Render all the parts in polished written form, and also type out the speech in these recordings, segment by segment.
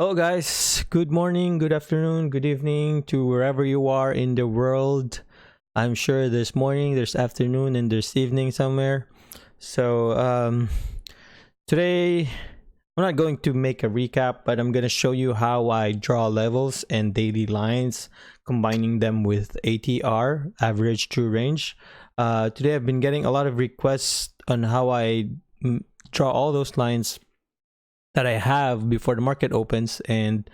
Hello, guys. Good morning, good afternoon, good evening to wherever you are in the world. I'm sure there's morning, there's afternoon, and there's evening somewhere. So, today I'm not going to make a recap, but I'm going to show you how I draw levels and daily lines, combining them with ATR, average true range. Today I've been getting a lot of requests on how I draw all those lines that I have before the market opens, and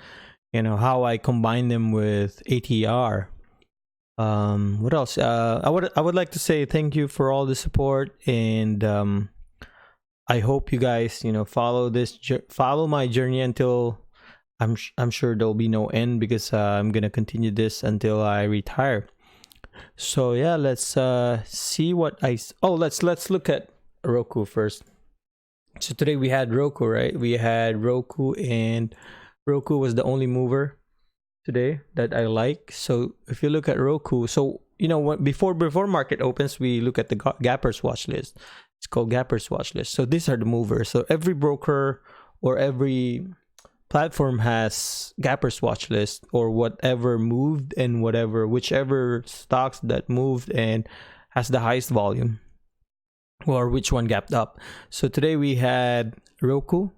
how I combine them with ATR. What else? I would like to say thank you for all the support, and I hope you guys follow my journey until I'm sure there'll be no end, because I'm gonna continue this until I retire. So yeah, let's see what let's look at Roku first. So today we had Roku, right? We had Roku, and Roku was the only mover today that I like. So if you look at Roku, so before market opens, we look at the Gappers watch list. It's called Gappers watch list. So these are the movers. So every broker or every platform has Gappers watch list, or whatever moved and whichever stocks that moved and has the highest volume, or which one gapped up. So today we had Roku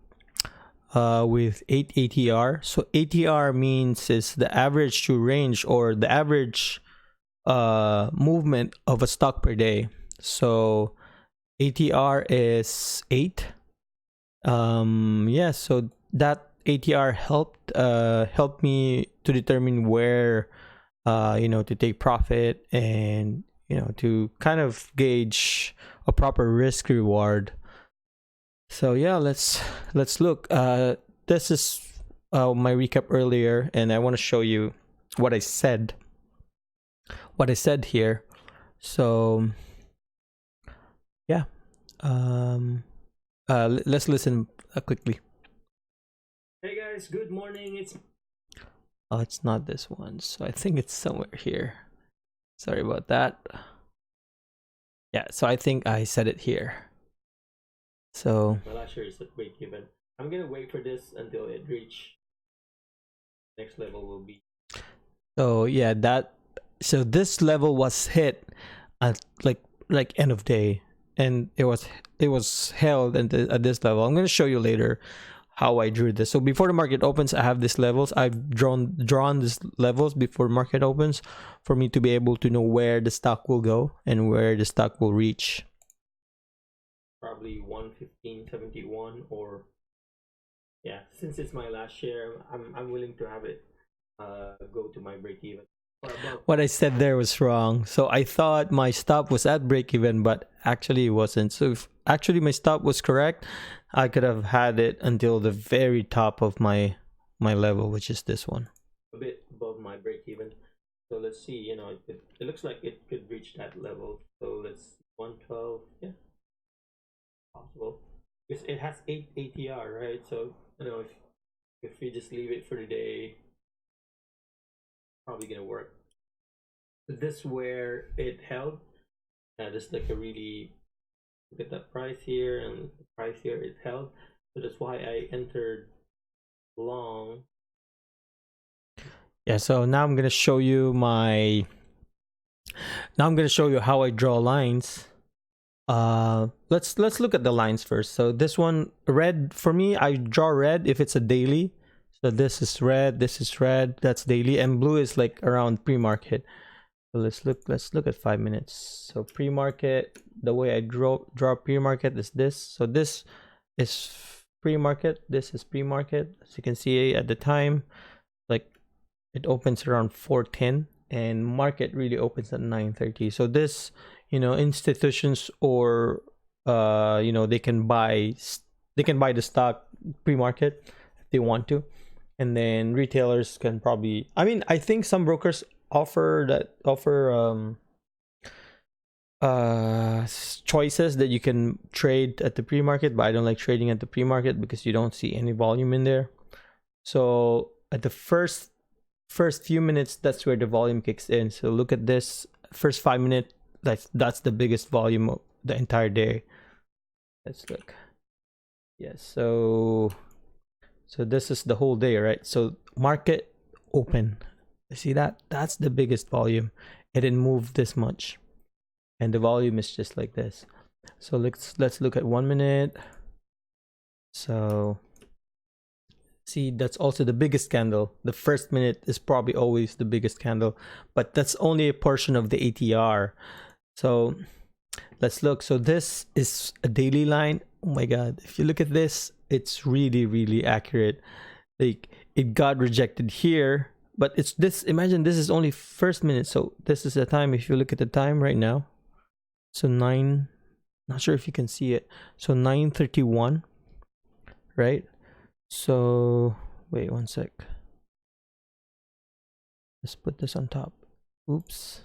with 8 ATR. So ATR means is the average true range, or the average movement of a stock per day. So ATR is 8. So that ATR helped me to determine where to take profit, and to kind of gauge a proper risk reward. So yeah, let's look. This is my recap earlier, and I want to show you what I said here. So yeah, let's listen quickly. Hey guys, good morning. It's not this one, so I think it's somewhere here. Sorry about that. Yeah, so I think I said it here. So my last year is at break even. I'm gonna wait for this until it reach next level will be. So yeah, so this level was hit at like end of day, and it was held at this level. I'm gonna show you later how I drew this. So before the market opens, I have these levels. I've drawn these levels before market opens for me to be able to know where the stock will go and where the stock will reach. Probably 115.71, or yeah, since it's my last share, I'm willing to have it go to my break even. What I said there was wrong. So I thought my stop was at break even, but actually it wasn't. So if actually my stop was correct, I could have had it until the very top of my level, which is this one, a bit above my break even. So let's see. It looks like it could reach that level. So let's 112. Yeah, possible, because it has 8 ATR, right? So if we just leave it for the day, probably gonna work. This where it held. Just like a really look at that price here and the price here, it held. So that's why I entered long. Yeah, so now I'm gonna show you how I draw lines. Let's look at the lines first. So this one, red, for me, I draw red if it's a daily. So this is red, that's daily, and blue is like around pre-market. So let's look at 5 minutes. So pre-market, the way I draw pre-market is this. So this is pre-market, this is pre-market. As you can see at the time, like it opens around 4:10, and market really opens at 9:30. So this, institutions, or they can buy the stock pre-market if they want to, and then retailers can probably, I think some brokers offer choices that you can trade at the pre-market, but I don't like trading at the pre-market because you don't see any volume in there. So at the first few minutes, that's where the volume kicks in. So look at this first 5 minutes. That's the biggest volume of the entire day. Let's look. Yes, so So this is the whole day, right? So market open. See that? That's the biggest volume. It didn't move this much, and the volume is just like this. So let's look at 1 minute. So see, that's also the biggest candle. The first minute is probably always the biggest candle, but that's only a portion of the ATR. So let's look. So this is a daily line. Oh my god, if you look at this, it's really accurate. Like, it got rejected here, but it's this, imagine this is only first minute. So this is the time. If you look at the time right now, so 9, not sure if you can see it, so 9:31, right? So wait one sec, let's put this on top. Oops,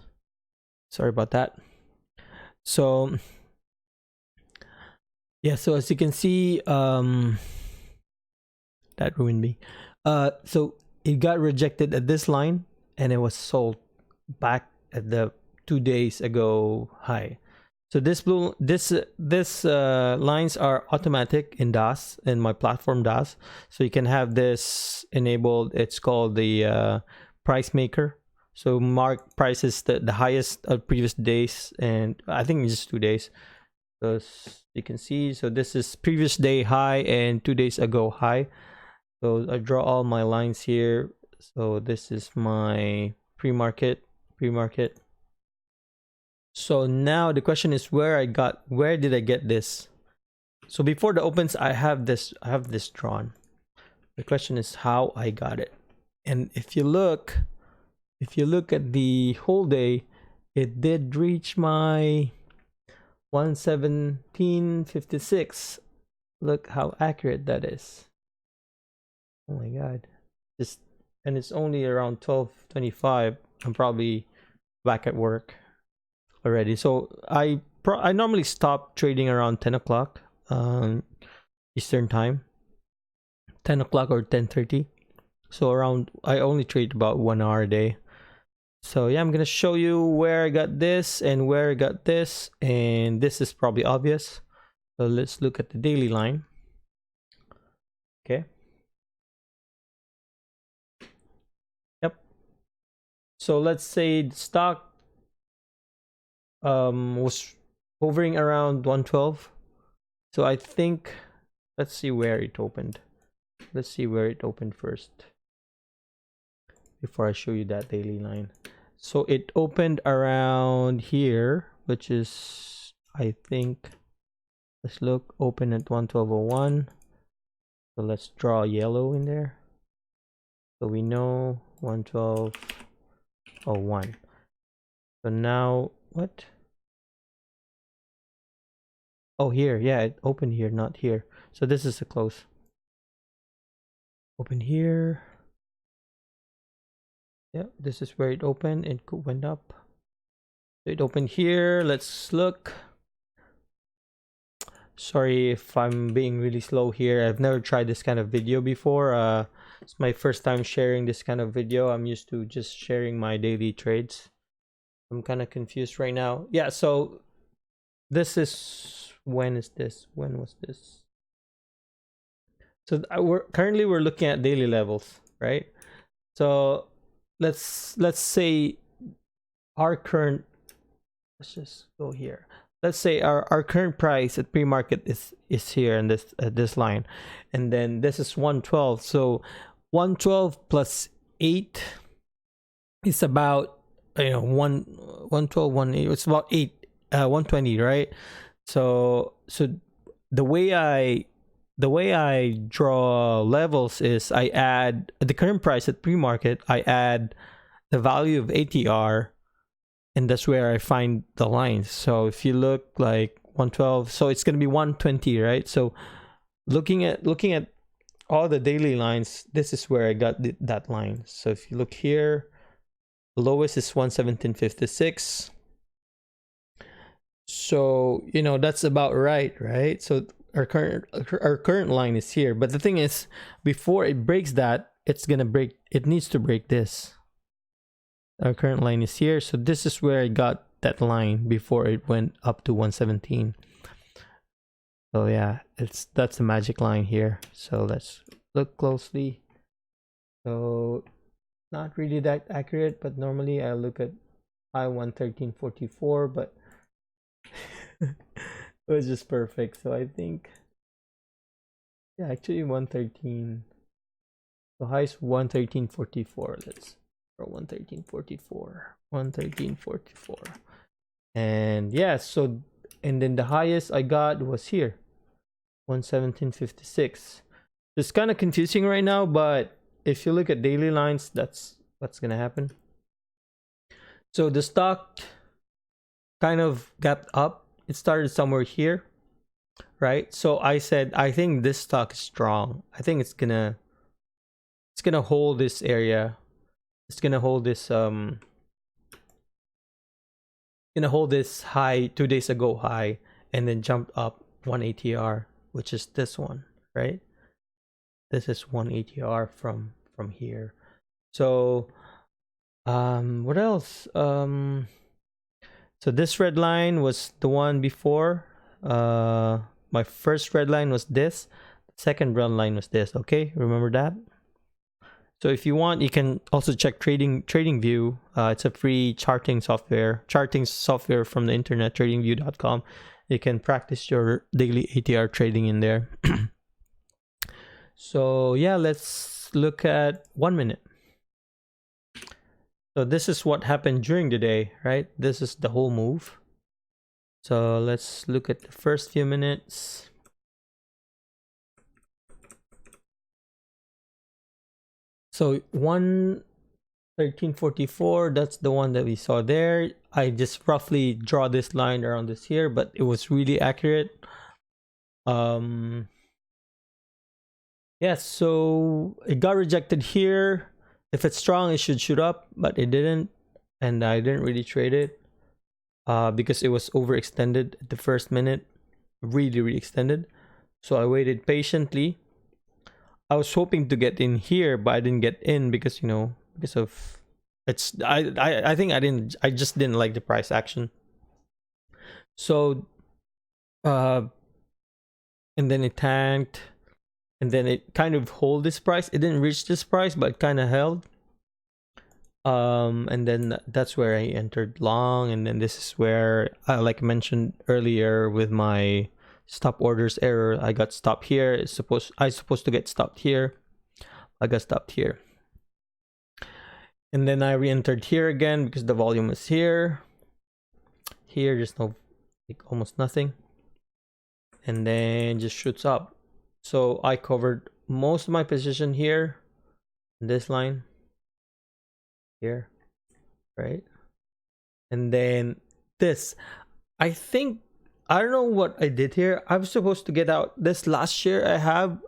sorry about that. So yeah, so as you can see, that ruined me. So it got rejected at this line, and it was sold back at the 2 days ago high. So this lines are automatic in DAS, in my platform DAS. So you can have this enabled. It's called the price maker. So mark prices the highest of previous days, and I think it's just 2 days. So you can see, so this is previous day high and 2 days ago high. So I draw all my lines here. So this is my pre-market. So now the question is where did I get this? So before the opens, I have this drawn. The question is how I got it. And if you look at the whole day, it did reach my 117.56. Look how accurate that is. Oh my god. And it's only around 12:25. I'm probably back at work already. So I normally stop trading around 10 o'clock Eastern time, 10 o'clock or 10:30. So I only trade about 1 hour a day. So yeah, I'm gonna show you where I got this and where I got this, and this is probably obvious. So let's look at the daily line. Okay. Yep. So let's say the stock was hovering around 112. So I think, let's see where it opened. Let's see where it opened first before I show you that daily line. So it opened around here, which is, I think, let's look, open at 112.01. So let's draw yellow in there. So we know 112.01. So now what? Oh, here, yeah, it opened here, not here. So this is a close. Open here. Yeah, this is where it opened. It went up. It opened here. Let's look. Sorry if I'm being really slow here. I've never tried this kind of video before. It's my first time sharing this kind of video. I'm used to just sharing my daily trades. I'm kind of confused right now. Yeah, so this is, when is this? When was this? So we're looking at daily levels, right? So let's say our current, let's just go here. Let's say our current price at pre-market is here in this line, and then this is 112. So 112 plus 8 is about, you know, 112, it's about 120, right? So the way I draw levels is I add the current price at pre-market, I add the value of ATR, and that's where I find the lines. So if you look like 112, so it's going to be 120, right? So looking at all the daily lines, this is where I got that line. So if you look here, the lowest is 117.56. So, you know, that's about right? So our current line is here, but the thing is, before it breaks that, it needs to break this. Our current line is here, so this is where I got that line before it went up to 117. So yeah, that's the magic line here. So let's look closely. So not really that accurate, but normally I look at I-113.44, but it was just perfect. So I think, yeah, actually 113. The highest 113.44. Let's for 113.44. 113.44. And yeah, so and then the highest I got was here. 117.56. It's kind of confusing right now, but if you look at daily lines, that's what's gonna happen. So the stock kind of gapped up. It started somewhere here, right? So I said I think this stock is strong. I think it's gonna hold this area. It's gonna hold this high 2 days ago high, and then jumped up one ATR, which is this one, right? This is one ATR from here. So what else? So this red line was the one before. My first red line was this. Second red line was this. Okay, remember that? So if you want, you can also check TradingView. It's a free charting software from the internet, tradingview.com. You can practice your daily ATR trading in there. So yeah, let's look at 1 minute. So this is what happened during the day, right? This is the whole move. So let's look at the first few minutes. So 113.44, that's the one that we saw there. I just roughly draw this line around this here, but it was really accurate. Yeah, so it got rejected here. If it's strong, it should shoot up, but it didn't, and I didn't really trade it because it was overextended at the first minute, really extended. So I waited patiently. I was hoping to get in here, but I didn't get in because because of it's I think I just didn't like the price action. So and then it tanked, and then it kind of hold this price. It didn't reach this price, but it kind of held. And then that's where I entered long, and then this is where like I mentioned earlier with my stop orders error, I got stopped here. I supposed to get stopped here. I got stopped here. And then I re-entered here again because the volume is here. Here there's no, like, almost nothing. And then just shoots up. So I covered most of my position here, this line here, right? And then this, I think, I don't know what I did here. I was supposed to get out this last year.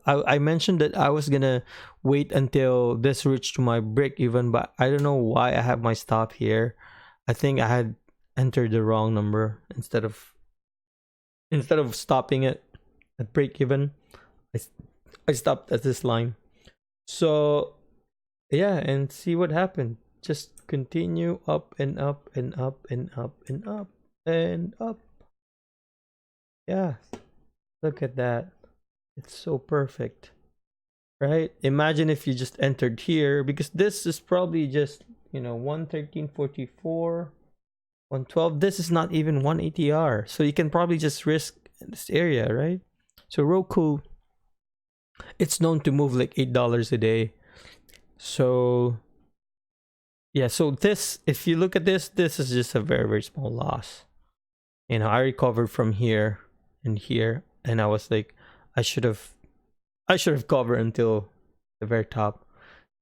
I mentioned that I was gonna wait until this reached to my break even, but I don't know why I have my stop here. I think I had entered the wrong number instead of stopping it at break even. I stopped at this line. So yeah, and see what happened. Just continue up and up and up and up and up and up. Yeah, look at that. It's so perfect, right? Imagine if you just entered here, because this is probably just 113.44, 112. This is not even 1 ATR, so you can probably just risk this area, right? So Roku, it's known to move like $8 a day. So yeah, so this, if you look at this is just a very small loss. I recovered from here and here, and I was like, I should have covered until the very top.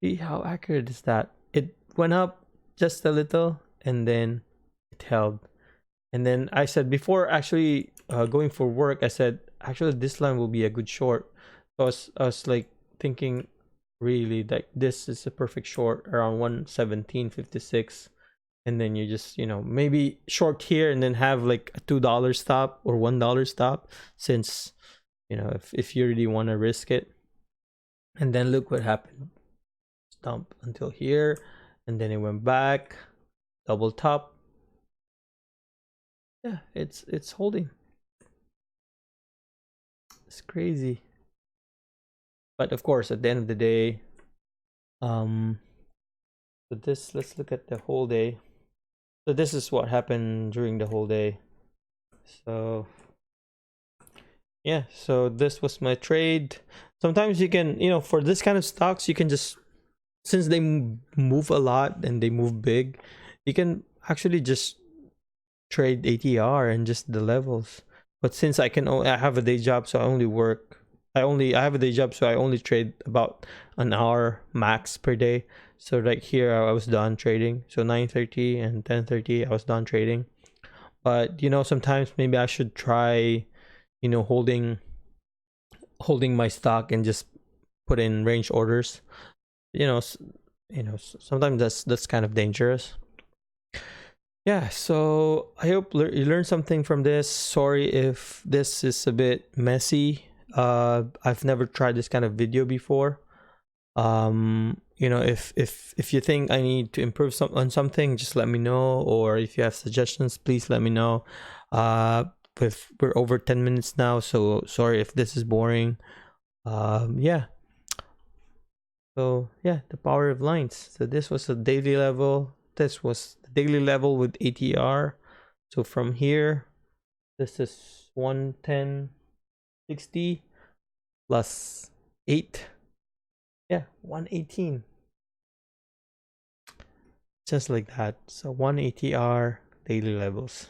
See how accurate is that? It went up just a little, and then it held. And then I said before actually going for work, I said actually this line will be a good short. So I was like thinking, really, like this is a perfect short around 117.56. And then you just maybe short here and then have like a $2 stop or $1 stop, since if you really want to risk it. And then look what happened. Stomp until here, and then it went back, double top. Yeah, it's holding. It's crazy. But of course, at the end of the day, um so this, let's look at the whole day. So this is what happened during the whole day. So yeah, so this was my trade. Sometimes you can, for this kind of stocks, you can just, since they move a lot and they move big, you can actually just trade ATR and just the levels. But since I have a day job, so I have a day job, so I only trade about an hour max per day. So right here I was done trading. So 9:30 and 10:30 I was done trading. But sometimes maybe I should try, holding my stock and just put in range orders. Sometimes that's kind of dangerous. Yeah, so I hope you learned something from this. Sorry if this is a bit messy. I've never tried this kind of video before. If you think I need to improve on something, just let me know. Or if you have suggestions, please let me know. We're over 10 minutes now, so sorry if this is boring. Yeah. So yeah, the power of lines. So this was the daily level. This was the daily level with ATR. So from here, this is 110.60 plus 8. Yeah, 118. Just like that. So 1 ATR daily levels.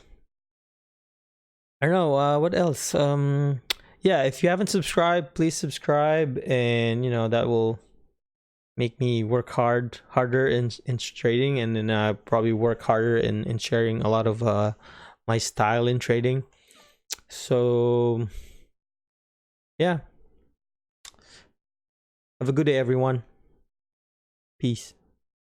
I don't know, what else? Yeah, if you haven't subscribed, please subscribe, and that will make me work harder in trading, and then probably work harder in sharing a lot of my style in trading. So yeah, have a good day, everyone. Peace.